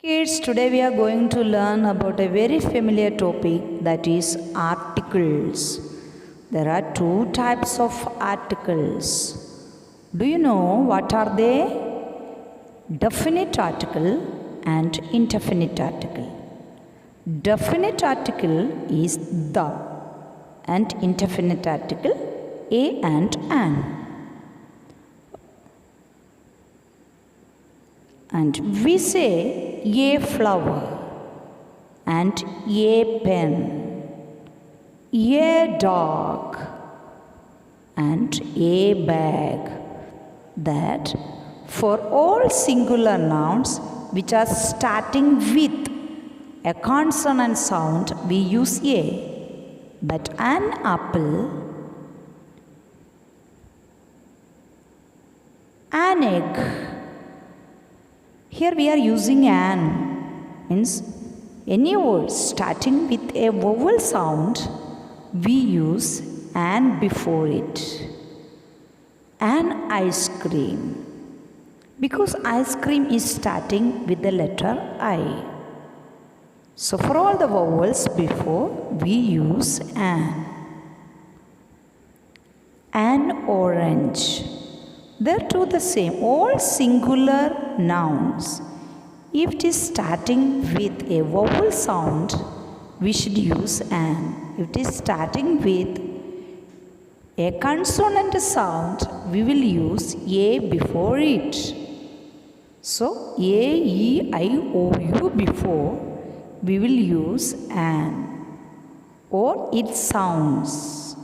Kids, today we are going to learn about a very familiar topic, that is articles. There are two types of articles. Do you know what are they? Definite article and indefinite article. Definite article is the and indefinite article a and an. And we say a flower and a pen, a dog and a bag. That for all singular nouns which are starting with a consonant sound, we use a. But an apple, an egg. Here we are using an, means any word starting with a vowel sound, we use an before it. An ice cream, because ice cream is starting with the letter I. So for all the vowels before, we use an. An orange. They're two the same, all singular nouns. If it is starting with a vowel sound, we should use an. If it is starting with a consonant sound, we will use a before it. So, a, e, I, o, u before, we will use an or its sounds.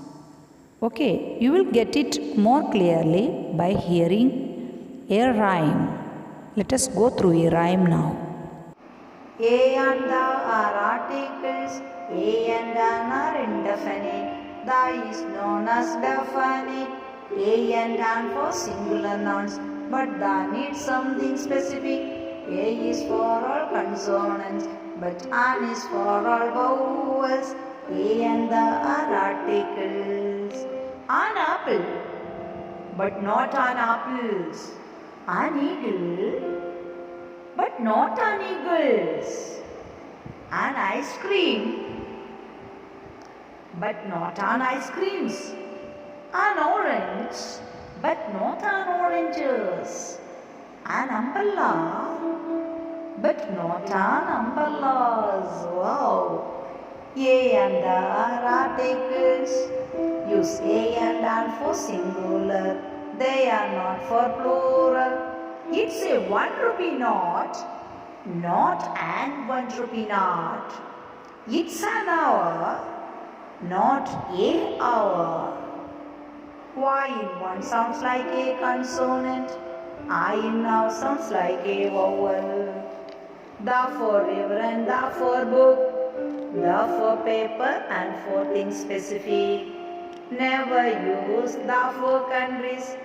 Okay, you will get it more clearly by hearing a rhyme. Let us go through a rhyme now. A and the are articles, a and an are indefinite, the is known as definite, a and an for singular nouns, but the needs something specific. A is for all consonants, but an is for all vowels. A and the are articles. An apple, but not an apples. An eagle, but not an eagles. An ice cream, but not an ice creams. An orange, but not an oranges. An umbrella, but not an umbrellas. Wow! A and the are articles. Use a and an for singular. They are not for plural. It's a 1 rupee note, not an 1 rupee note. It's an hour, not a hour. Y in one sounds like a consonant. I in now sounds like a vowel. The for river and the for book. The for paper and for things specific. Never use the for countries.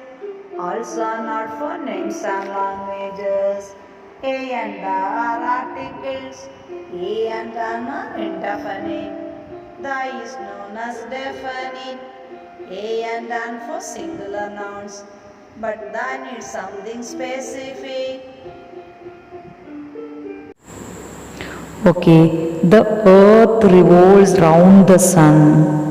Also not for names and languages. A and the are articles. A and an are indefinite. The is known as definite. A and an for singular nouns, but the needs something specific. Okay, the earth revolves round the sun.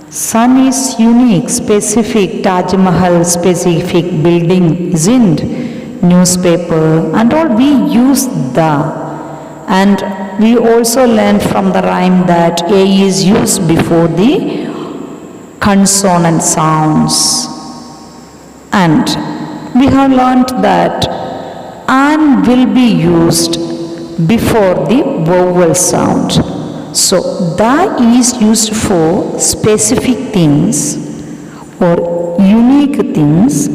Sun is unique, specific, Taj Mahal specific building, isn't? Newspaper and all, we use the. And we also learned from the rhyme that a is used before the consonant sounds. And we have learned that an will be used before the vowel sound. So, the is used for specific things or unique things,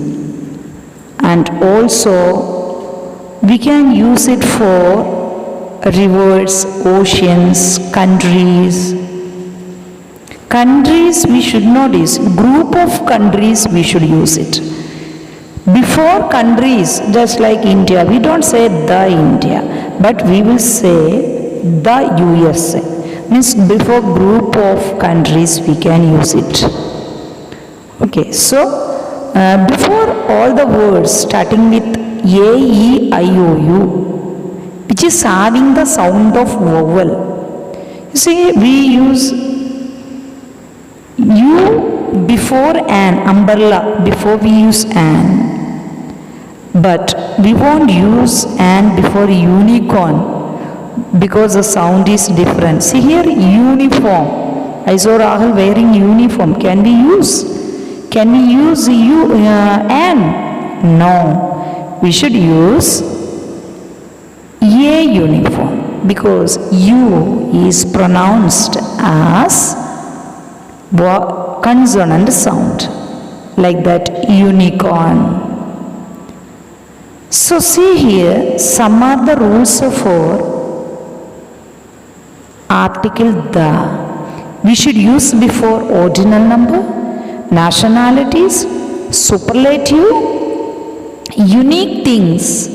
and also we can use it for rivers, oceans, countries. Countries we should not use, group of countries we should use it. Before countries, just like India, we don't say the India, but we will say the USA. Means before group of countries we can use it. Okay, so before all the words starting with A, E, I, O, U, which which is having the sound of vowel. You see, we use U before an, umbrella before we use an. But we won't use an before unicorn because the sound is different. See here, uniform. I saw Rahul wearing uniform. Can we use? Can we use an? No. We should use a uniform because U is pronounced as consonant sound, like that, unicorn. So see here, some are the rules for article the. We should use before ordinal number, nationalities, superlative, unique things,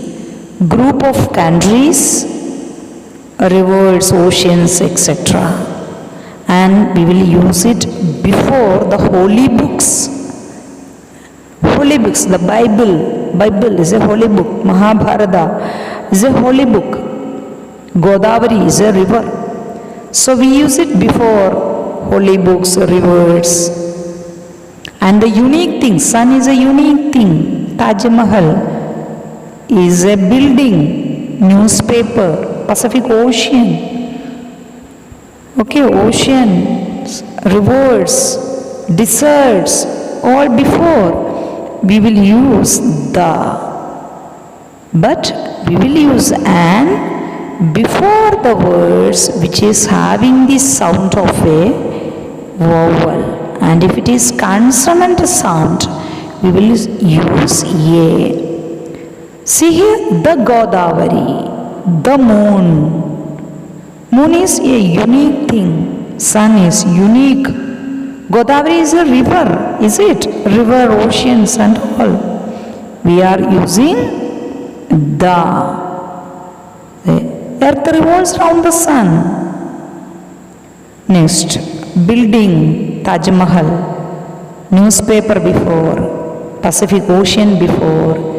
group of countries, rivers, oceans, etc. And we will use it before the holy books. Holy books, the Bible is a holy book. Mahabharata is a holy book. Godavari is a river. So we use it before holy books, rivers. And the unique thing, sun is a unique thing. Taj Mahal is a building, newspaper, Pacific Ocean. Okay, oceans, rivers, deserts, all before. We will use the, but we will use an before the words which is having the sound of a vowel. And if it is consonant sound, we will use a. See here, the Godavari, the moon. Moon is a unique thing. Sun is unique. Godavari is a river, is it? River, oceans and all. We are using the. Earth revolves round the sun. Next, building, Taj Mahal. Newspaper before. Pacific Ocean before.